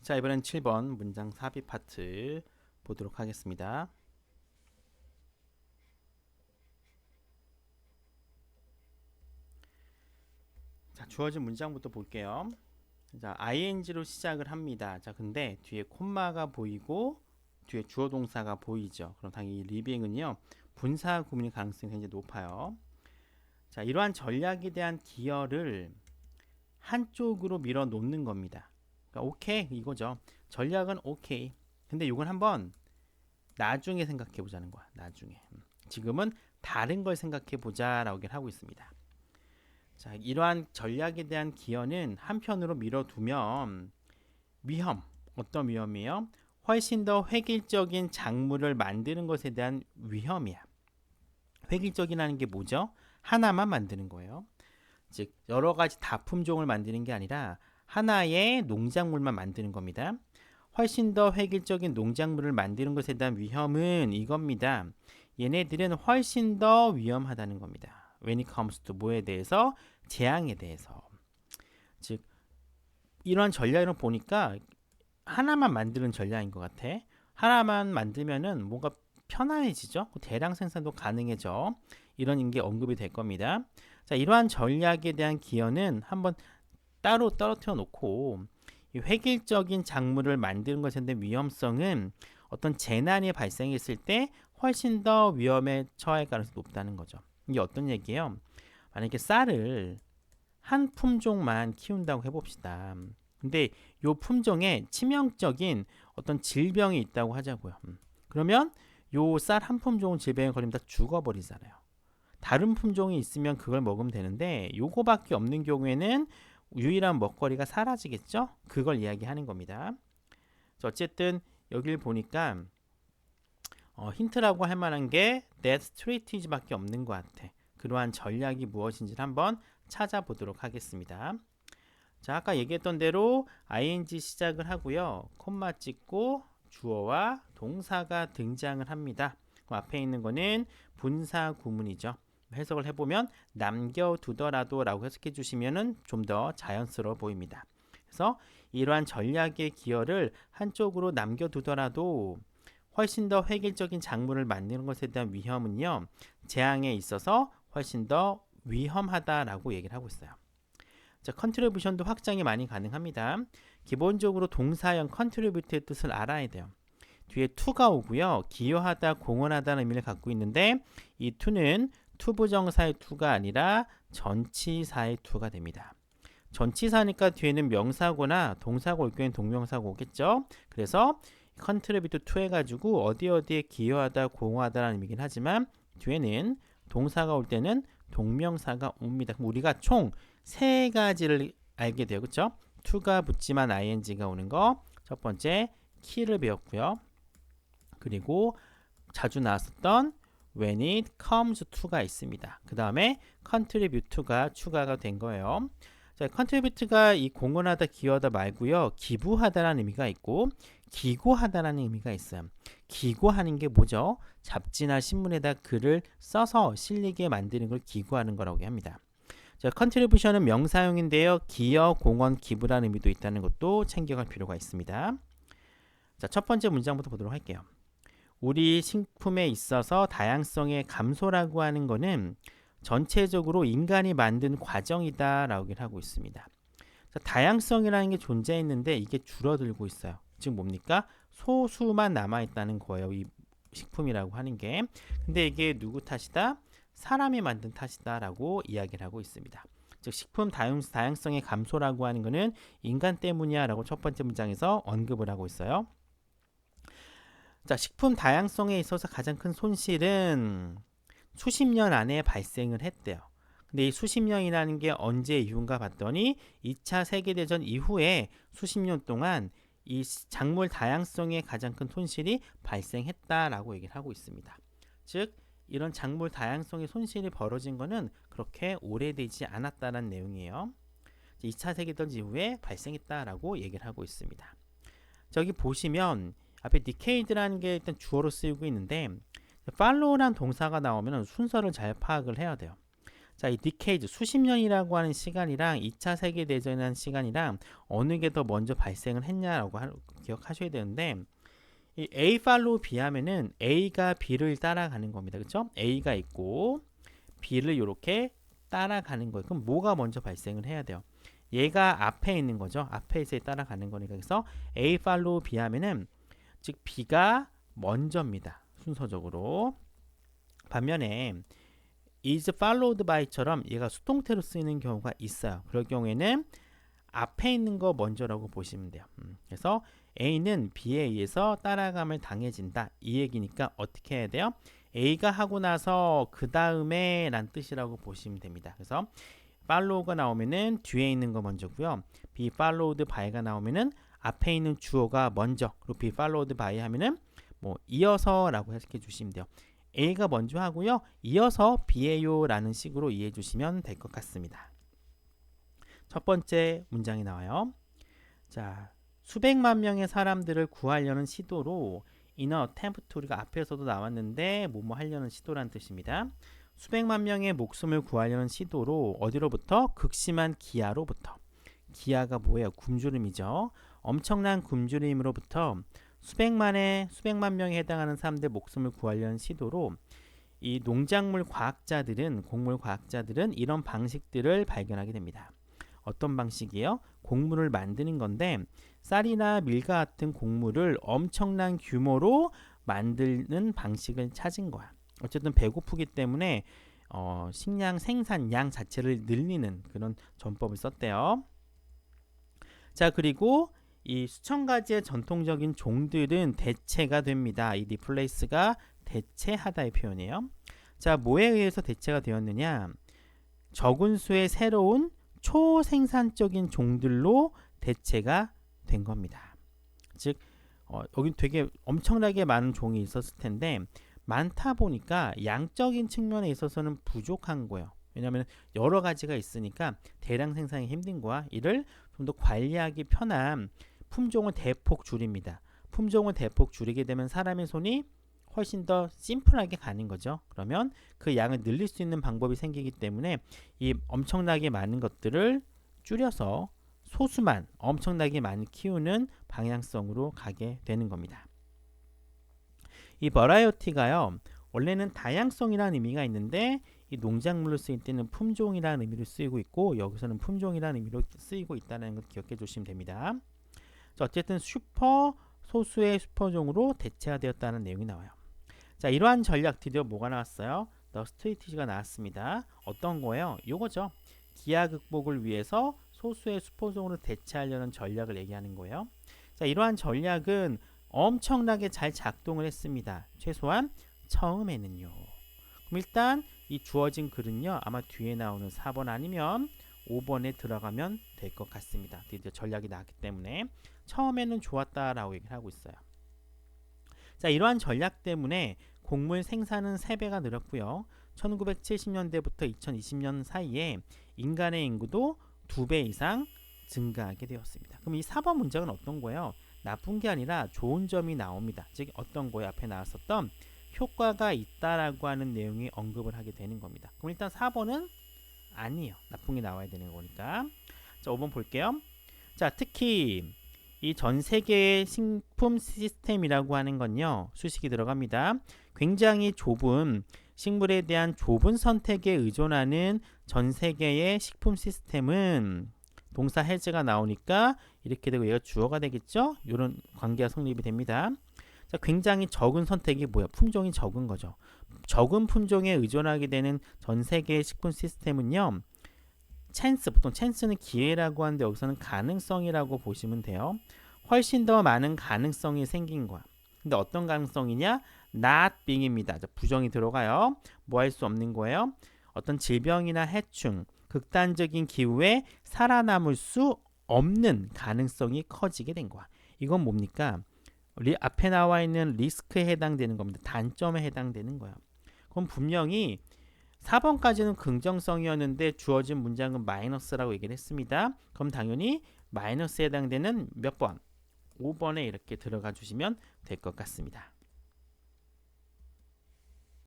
자, 이번엔 7번 문장 삽입 파트 보도록 하겠습니다. 자, 주어진 문장부터 볼게요. 자, ing로 시작을 합니다. 자, 근데 뒤에 콤마가 보이고 뒤에 주어 동사가 보이죠. 그럼 당연히 리빙은요, 분사 구문일 가능성이 굉장히 높아요. 자, 이러한 전략에 대한 기여를 한쪽으로 밀어 놓는 겁니다. 그러니까 오케이 이거죠. 전략은 오케이. 근데 이건 한번 나중에 생각해 보자는 거야. 나중에. 지금은 다른 걸 생각해 보자라고 하고 있습니다. 자, 이러한 전략에 대한 기여는 한편으로 밀어두면 위험, 어떤 위험이에요? 훨씬 더 획일적인 작물을 만드는 것에 대한 위험이야. 획일적이라는 게 뭐죠? 하나만 만드는 거예요. 즉 여러 가지 다품종을 만드는 게 아니라 하나의 농작물만 만드는 겁니다. 훨씬 더 획일적인 농작물을 만드는 것에 대한 위험은 이겁니다. 얘네들은 훨씬 더 위험하다는 겁니다. When it comes to 뭐에 대해서? 재앙에 대해서. 즉 이런 전략을 보니까 하나만 만드는 전략인 것 같아. 하나만 만들면은 뭔가 편안해지죠. 대량 생산도 가능해져. 이런 게 언급이 될 겁니다. 자, 이러한 전략에 대한 기여는 한번 따로 떨어뜨려 놓고 이 획일적인 작물을 만드는 것에 대한 위험성은 어떤 재난이 발생했을 때 훨씬 더 위험에 처할 가능성이 높다는 거죠. 이게 어떤 얘기예요? 만약에 쌀을 한 품종만 키운다고 해봅시다. 근데 이 품종에 치명적인 어떤 질병이 있다고 하자고요. 그러면 요 쌀 한 품종 질병에 걸리면 다 죽어버리잖아요. 다른 품종이 있으면 그걸 먹으면 되는데 요거밖에 없는 경우에는 유일한 먹거리가 사라지겠죠? 그걸 이야기하는 겁니다. 어쨌든 여기를 보니까 힌트라고 할 만한 게 that strategy밖에 없는 것 같아. 그러한 전략이 무엇인지를 한번 찾아보도록 하겠습니다. 자, 아까 얘기했던 대로 ing 시작을 하고요. 콤마 찍고 주어와 동사가 등장을 합니다. 앞에 있는 거는 분사 구문이죠. 해석을 해보면 남겨두더라도 라고 해석해 주시면 좀 더 자연스러워 보입니다. 그래서 이러한 전략의 기여를 한쪽으로 남겨두더라도 훨씬 더 획일적인 작물을 만드는 것에 대한 위험은요, 재앙에 있어서 훨씬 더 위험하다라고 얘기를 하고 있어요. 자, 컨트리뷰션도 확장이 많이 가능합니다. 기본적으로 동사형 컨트리뷰트의 뜻을 알아야 돼요. 뒤에 to가 오고요. 기여하다, 공헌하다는 의미를 갖고 있는데 이 to는 투부정사의 to가 아니라 전치사의 to가 됩니다. 전치사니까 뒤에는 명사고나 동사고 올 경우에는 동명사고 오겠죠. 그래서 contribute to 해가지고 어디에 기여하다, 공헌하다라는 의미긴 하지만 뒤에는 동사가 올 때는 동명사가 옵니다. 그럼 우리가 총 세 가지를 알게 돼요. 그렇죠? to가 붙지만 ing가 오는 거. 첫 번째 key를 배웠고요. 그리고 자주 나왔었던 when it comes to가 있습니다. 그 다음에 contribute가 추가가 된 거예요. 자, contribute가 이 공헌하다, 기여하다 말고요. 기부하다라는 의미가 있고 기고하다라는 의미가 있어요. 기고하는 게 뭐죠? 잡지나 신문에다 글을 써서 실리게 만드는 걸 기고하는 거라고 합니다. 자, contribution은 명사용인데요. 기여, 공헌, 기부라는 의미도 있다는 것도 챙겨갈 필요가 있습니다. 자, 첫 번째 문장부터 보도록 할게요. 우리 식품에 있어서 다양성의 감소라고 하는 것은 전체적으로 인간이 만든 과정이다 라고 하고 있습니다. 자, 다양성이라는 게 존재했는데 이게 줄어들고 있어요. 즉 뭡니까? 소수만 남아있다는 거예요. 이 식품이라고 하는 게. 근데 이게 누구 탓이다? 사람이 만든 탓이다 라고 이야기를 하고 있습니다. 즉 식품 다양성의 감소라고 하는 것은 인간 때문이야 라고 첫 번째 문장에서 언급을 하고 있어요. 자, 식품 다양성에 있어서 가장 큰 손실은 수십 년 안에 발생을 했대요. 근데 이 수십 년이라는 게 언제 이후인가 봤더니 2차 세계대전 이후에 수십 년 동안 이 작물 다양성에 가장 큰 손실이 발생했다라고 얘기를 하고 있습니다. 즉 이런 작물 다양성의 손실이 벌어진 것은 그렇게 오래되지 않았다는 내용이에요. 2차 세계대전 이후에 발생했다라고 얘기를 하고 있습니다. 저기 보시면 앞에 decade라는 게 일단 주어로 쓰이고 있는데 follow란 동사가 나오면 순서를 잘 파악을 해야 돼요. 자, 이 decades 수십 년이라고 하는 시간이랑 2차 세계대전이라는 시간이랑 어느 게 더 먼저 발생을 했냐라고 기억하셔야 되는데 이 A 팔로우 B 하면은 A가 B를 따라가는 겁니다. 그렇죠? A가 있고 B를 이렇게 따라가는 거예요. 그럼 뭐가 먼저 발생을 해야 돼요? 얘가 앞에 있는 거죠. 앞에 있어야 따라가는 거니까. 그래서 A 팔로우 B 하면은 즉 B가 먼저입니다. 순서적으로. 반면에 is followed by처럼 얘가 수동태로 쓰이는 경우가 있어요. 그럴 경우에는 앞에 있는 거 먼저라고 보시면 돼요. 그래서 A는 B에 의해서 따라감을 당해진다. 이 얘기니까 어떻게 해야 돼요? A가 하고 나서 그 다음에 란 뜻이라고 보시면 됩니다. 그래서 follow가 나오면은 뒤에 있는 거 먼저고요. be followed by가 나오면은 앞에 있는 주어가 먼저. 그리고 be followed by 하면은 뭐 이어서라고 해석해 주시면 돼요. A가 먼저 하고요. 이어서 B예요 라는 식으로 이해해 주시면 될 것 같습니다. 첫 번째 문장이 나와요. 자, 수백만 명의 사람들을 구하려는 시도로 in an attempt 우리가 앞에서도 나왔는데 뭐뭐 하려는 시도란 뜻입니다. 수백만 명의 목숨을 구하려는 시도로 어디로부터? 극심한 기아로부터. 기아가 뭐예요? 굶주림이죠. 엄청난 굶주림으로부터 수백만 명에 해당하는 사람들의 목숨을 구하려는 시도로 이 농작물 과학자들은 곡물 과학자들은 이런 방식들을 발견하게 됩니다. 어떤 방식이에요? 곡물을 만드는 건데 쌀이나 밀과 같은 곡물을 엄청난 규모로 만드는 방식을 찾은 거야. 어쨌든 배고프기 때문에 식량 생산량 자체를 늘리는 그런 전법을 썼대요. 자, 그리고 이 수천 가지의 전통적인 종들은 대체가 됩니다. 이 replace가 대체하다의 표현이에요. 자, 뭐에 의해서 대체가 되었느냐? 적은 수의 새로운 초생산적인 종들로 대체가 된 겁니다. 즉, 여기 되게 엄청나게 많은 종이 있었을 텐데 많다 보니까 양적인 측면에 있어서는 부족한 거예요. 왜냐하면 여러 가지가 있으니까 대량 생산이 힘든 거야. 이를 좀 더 관리하기 편한 품종을 대폭 줄입니다. 품종을 대폭 줄이게 되면 사람의 손이 훨씬 더 심플하게 가는 거죠. 그러면 그 양을 늘릴 수 있는 방법이 생기기 때문에 이 엄청나게 많은 것들을 줄여서 소수만 엄청나게 많이 키우는 방향성으로 가게 되는 겁니다. 이 variety가요. 원래는 다양성이라는 의미가 있는데 이 농작물로 쓰일 때는 품종이라는 의미로 쓰이고 있고 여기서는 품종이라는 의미로 쓰이고 있다는 걸 기억해 주시면 됩니다. 자, 어쨌든 소수의 슈퍼종으로 대체가 되었다는 내용이 나와요. 자, 이러한 전략 드디어 뭐가 나왔어요? The strategy가 나왔습니다. 어떤 거예요? 요거죠. 기아 극복을 위해서 소수의 슈퍼종으로 대체하려는 전략을 얘기하는 거예요. 자, 이러한 전략은 엄청나게 잘 작동을 했습니다. 최소한 처음에는요. 그럼 일단 이 주어진 글은요. 아마 뒤에 나오는 4번 아니면 5번에 들어가면 될 것 같습니다. 드디어 전략이 나왔기 때문에 처음에는 좋았다라고 얘기를 하고 있어요. 자, 이러한 전략 때문에 곡물 생산은 3배가 늘었고요. 1970년대부터 2020년 사이에 인간의 인구도 2배 이상 증가하게 되었습니다. 그럼 이 4번 문장은 어떤 거예요? 나쁜 게 아니라 좋은 점이 나옵니다. 즉 어떤 거예요? 앞에 나왔었던 효과가 있다라고 하는 내용이 언급을 하게 되는 겁니다. 그럼 일단 4번은 아니에요. 나쁜 게 나와야 되는 거니까. 자, 5번 볼게요. 자, 특히 이 전 세계의 식품 시스템이라고 하는 건요. 수식이 들어갑니다. 굉장히 좁은 식물에 대한 좁은 선택에 의존하는 전 세계의 식품 시스템은 동사 has가 나오니까 이렇게 되고 얘가 주어가 되겠죠? 이런 관계가 성립이 됩니다. 자, 굉장히 적은 선택이 뭐야? 품종이 적은 거죠. 적은 품종에 의존하게 되는 전 세계의 식품 시스템은요. 찬스, 보통 찬스는 기회라고 하는데 여기서는 가능성이라고 보시면 돼요. 훨씬 더 많은 가능성이 생긴 거야. 근데 어떤 가능성이냐? not being입니다. 자, 부정이 들어가요. 뭐 할 수 없는 거예요? 어떤 질병이나 해충, 극단적인 기후에 살아남을 수 없는 가능성이 커지게 된 거야. 이건 뭡니까? 앞에 나와 있는 리스크에 해당되는 겁니다. 단점에 해당되는 거예요. 그럼 분명히 4번까지는 긍정성이었는데 주어진 문장은 마이너스라고 얘기를 했습니다. 그럼 당연히 마이너스에 해당되는 몇 번? 5번에 이렇게 들어가 주시면 될 것 같습니다.